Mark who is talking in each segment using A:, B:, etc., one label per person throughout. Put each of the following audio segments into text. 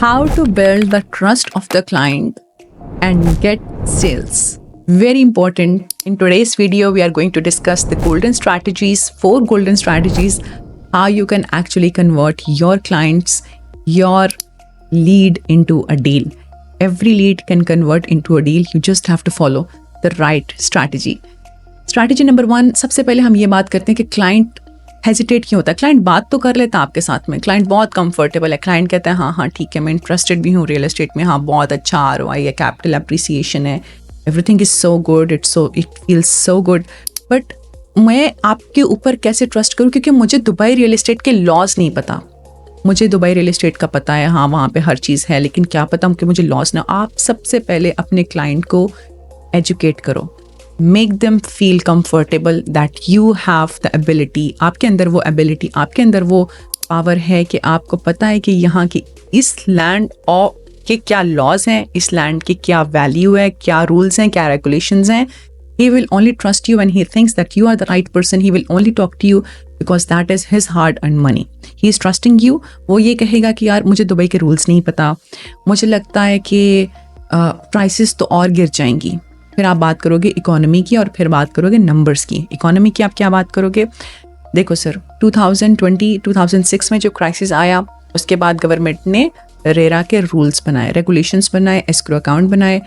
A: How to build the trust of the client and get sales. Very important. In today's video, we are going to discuss the golden strategies, 4 golden strategies, how you can actually convert your clients, your lead into a deal. Every lead can convert into a deal. You just have to follow the right strategy. Strategy number 1, सबसे पहले हम ये बात करते हैं कि client hesitate क्यों होता है. क्लाइंट बात तो कर लेता है आपके साथ में, क्लाइंट बहुत कंफर्टेबल है, क्लाइंट कहता है हाँ ठीक है, मैं इंटरेस्टेड भी हूँ रियल एस्टेट में, हाँ बहुत अच्छा ROI है, कैपिटल अप्रिसिएशन है, everything is so good, it feels so good, but मैं आपके ऊपर कैसे ट्रस्ट करूँ क्योंकि मुझे दुबई रियल एस्टेट के लॉज नहीं पता. मुझे दुबई रियल एस्टेट का पता है, हाँ वहाँ पे हर चीज़ है, लेकिन क्या पता कि मुझे लॉस ना. आप सबसे पहले अपने क्लाइंट को एजुकेट करो, make them feel comfortable that you have the ability. आपके अंदर वो एबिलिटी, आपके अंदर वो पावर है कि आपको पता है कि यहाँ की इस लैंड और के क्या लॉज हैं, इस लैंड की क्या वैल्यू है, क्या रूल्स हैं, क्या रेगुलेशंस हैं. He will only trust you when he thinks that you are the right person. He will only talk to you because that is his hard-earned money. He is trusting you. वो ये कहेगा कि यार मुझे Dubai के rules नहीं पता, मुझे लगता है कि प्राइसेस तो और गिर जाएंगी. फिर आप बात करोगे इकोनॉमी की और फिर बात करोगे नंबर्स की. इकोनॉमी की आप क्या बात करोगे? देखो सर, 2006 में जो क्राइसिस आया, उसके बाद गवर्नमेंट ने रेरा के रूल्स बनाए, रेगुलेशंस बनाए, एस्क्रो अकाउंट बनाए.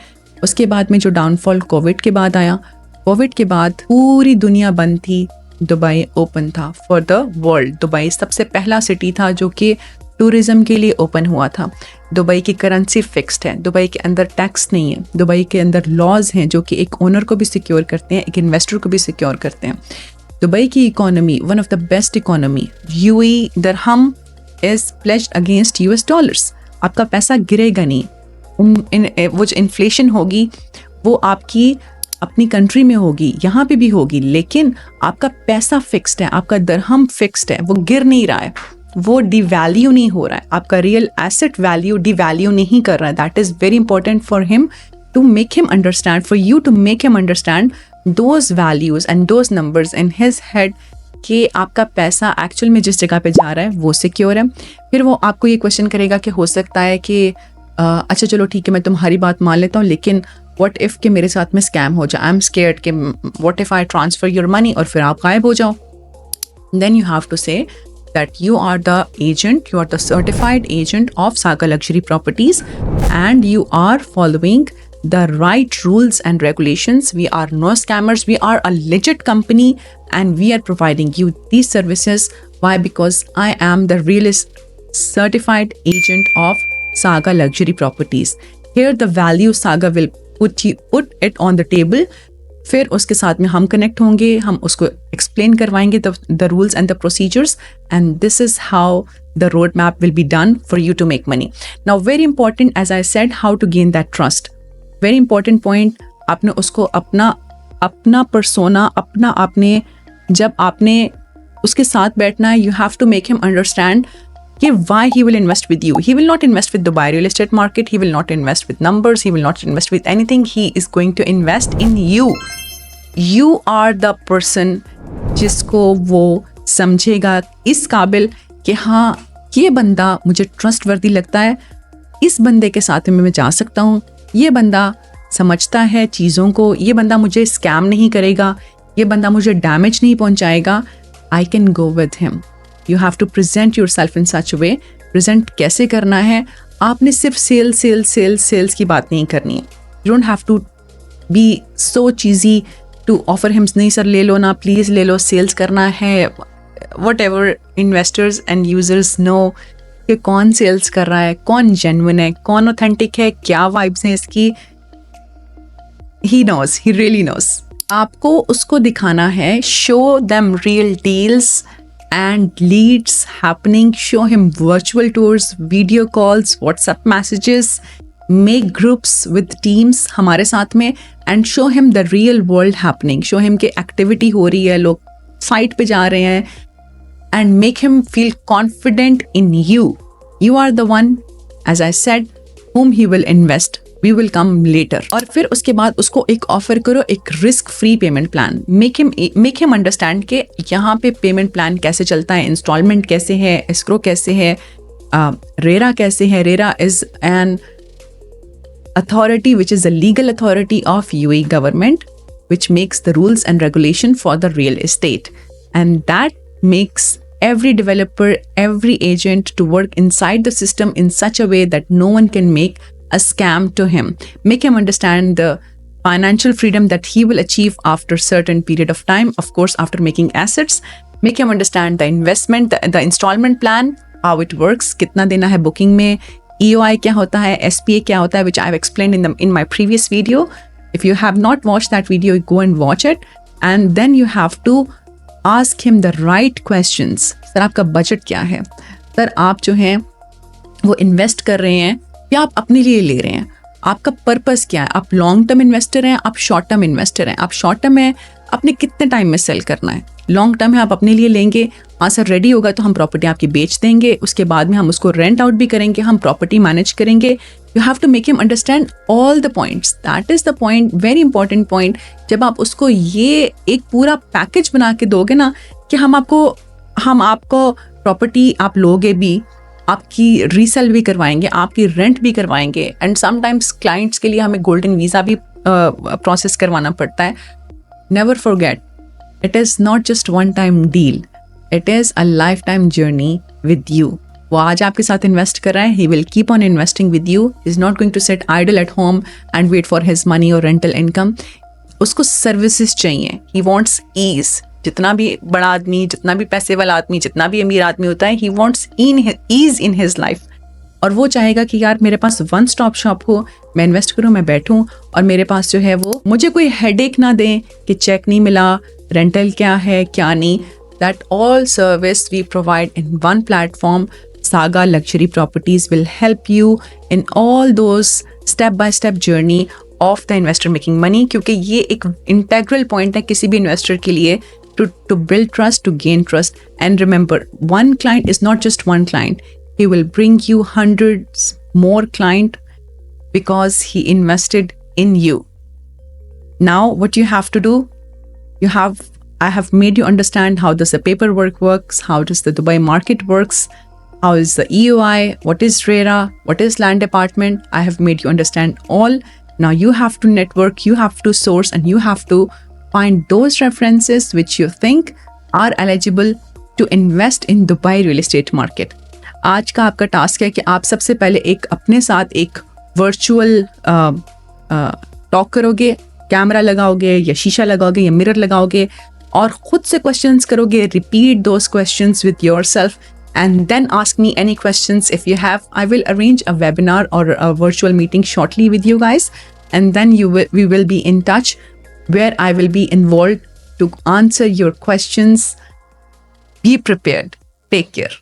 A: उसके बाद में जो डाउनफॉल कोविड के बाद आया, कोविड के बाद पूरी दुनिया बंद थी, दुबई ओपन था फॉर द वर्ल्ड. दुबई सबसे पहला सिटी था जो कि टूरिज्म के लिए ओपन हुआ था. दुबई की करेंसी फिक्स्ड है, दुबई के अंदर टैक्स नहीं है, दुबई के अंदर लॉज हैं जो कि एक ओनर को भी सिक्योर करते हैं, एक इन्वेस्टर को भी सिक्योर करते हैं. दुबई की economy one of the best economy. UAE dirham is pledged against US dollars. आपका पैसा गिरेगा नहीं. वो जो इन्फ्लेशन होगी वो आपकी अपनी कंट्री में होगी, यहाँ पे भी होगी, लेकिन आपका पैसा फिक्स्ड है, आपका दरहम फिक्स्ड है, वो गिर नहीं रहा है, वो डिवैल्यू नहीं हो रहा है, आपका रियल एसेट वैल्यू डिवैल्यू नहीं कर रहा है. That is very important for him to make him understand, for you to make him understand those values and those numbers in his head कि आपका पैसा एक्चुअल में जिस जगह पे जा रहा है वो सिक्योर है. फिर वो आपको ये क्वेश्चन करेगा कि हो सकता है कि अच्छा चलो ठीक है, मैं तुम्हारी बात मान लेता हूँ, लेकिन व्हाट इफ़ कि मेरे साथ में स्कैम हो जाए, आई एम स्केयर्ड कि what if I transfer your money और फिर आप गायब हो जाओ. देन यू हैव टू से that you are the agent, you are the certified agent of Saga Luxury Properties and you are following the right rules and regulations. We are no scammers, we are a legit company and we are providing you these services. Why? Because I am the realist certified agent of Saga Luxury Properties. Here the value Saga will put it on the table. फिर उसके साथ में हम connect होंगे, हम उसको explain करवाएंगे the rules and the procedures, and this is how the road map will be done for you to make money. Now very important, as I said, how to gain that trust. Very important point. आपने उसको अपना persona, आपने जब आपने उसके साथ बैठना है, you have to make him understand कि why he will invest with you. He will not invest with Dubai real estate market. He will not invest with numbers. He will not invest with anything. He is going to invest in you. You are the person जिसको वो समझेगा इस काबिल कि हाँ ये बंदा मुझे ट्रस्टवर्दी लगता है, इस बंदे के साथ में मैं जा सकता हूँ, ये बंदा समझता है चीज़ों को, ये बंदा मुझे स्कैम नहीं करेगा, ये बंदा मुझे डैमेज नहीं पहुँचाएगा. I can go with him. You have to present yourself in such a way. Present कैसे करना है? आपने सिर्फ सेल्स की बात नहीं करनी है. You don't have to be so cheesy to offer him, नहीं सर ले लो ना, प्लीज़ ले लो, सेल्स करना है. Whatever investors and users know कि कौन सेल्स कर रहा है, कौन जेन्युइन है, कौन ऑथेंटिक है, क्या वाइब्स हैं इसकी. He knows, he really knows. आपको उसको दिखाना है. Show them real deals and leads happening. Show him virtual tours, video calls, WhatsApp messages, make groups with teams हमारे साथ में, and show him the real world happening. Show him कि activity हो रही है, लोग site पे जा रहे हैं, and make him feel confident in you. You are the one, as I said, whom he will invest. We will come later. और फिर उसके बाद उसको एक ऑफर करो, एक risk free payment plan. Make him understand कि यहाँ पे पेमेंट प्लान कैसे चलता है, इंस्टॉलमेंट कैसे है, एस्क्रो कैसे है, रेरा कैसे है? RERA is an authority which is the legal authority of UAE government, which makes the rules and regulation for the real estate, and that makes every developer, every agent to work inside the system in such a way that no one can make a scam to him, make him understand the financial freedom that he will achieve after certain period of time, of course after making assets, make him understand the investment, the installment plan, how it works, कितना देना है booking में, EOI क्या होता है, SPA क्या होता है, which I have explained in my previous video. If you have not watched that video, go and watch it, and then you have to ask him the right questions. Sir आपका budget क्या है? Sir आप जो हैं वो invest कर रहे हैं या आप अपने लिए ले रहे हैं? आपका पर्पस क्या है? आप लॉन्ग टर्म इन्वेस्टर हैं, आप शॉर्ट टर्म इन्वेस्टर हैं? आप शॉर्ट टर्म है, आपने कितने टाइम में सेल करना है? लॉन्ग टर्म है, आप अपने लिए लेंगे, हाँ सर रेडी होगा तो हम प्रॉपर्टी आपकी बेच देंगे, उसके बाद में हम उसको रेंट आउट भी करेंगे, हम प्रॉपर्टी मैनेज करेंगे. You have to make him understand all the points. That is the point, very important point. जब आप उसको ये एक पूरा पैकेज बना के दोगे ना कि हम आपको प्रॉपर्टी आप लोगे भी, आपकी रीसेल भी करवाएंगे, आपकी रेंट भी करवाएंगे, एंड समटाइम्स क्लाइंट्स के लिए हमें गोल्डन वीज़ा भी प्रोसेस करवाना पड़ता है. Never forget, it is not just one time deal, it is a lifetime journey with you. वो आज आपके साथ इन्वेस्ट कर रहा है, he will keep on investing with you. He is not going to sit idle at home and wait for his money or rental income. उसको services चाहिए. He wants ease. जितना भी बड़ा आदमी, जितना भी पैसे वाला आदमी, जितना भी अमीर आदमी होता है, he wants ease in his life. और वो चाहेगा कि यार मेरे पास वन स्टॉप शॉप हो, मैं इन्वेस्ट करूँ, मैं बैठूँ और मेरे पास जो है वो मुझे कोई हेडेक ना दें कि चेक नहीं मिला, रेंटल क्या है क्या नहीं. That all service we provide in one platform. Saga Luxury Properties will help you in all those step-by-step journey of the investor making money, क्योंकि ये एक integral point है किसी भी investor के लिए to build trust, to gain trust. And remember, one client is not just one client. He will bring you hundreds more clients because he invested in you. Now, what you have to do, I have made you understand how does the paperwork works, how does the Dubai market works, how is the EOI, what is RERA, what is land department. I have made you understand all. Now you have to network, you have to source, and you have to find those references which you think are eligible to invest in Dubai real estate market. आज का आपका task है कि आप सबसे पहले अपने साथ एक वर्चुअल टॉक करोगे, कैमरा लगाओगे या शीशा लगाओगे या मिरर लगाओगे और खुद से क्वेश्चंस करोगे. Repeat those questions with yourself and then ask me any questions if you have. I will arrange a webinar और a virtual meeting shortly with you guys, and then we will be in touch where I will be involved to answer your questions. Be prepared. Take care.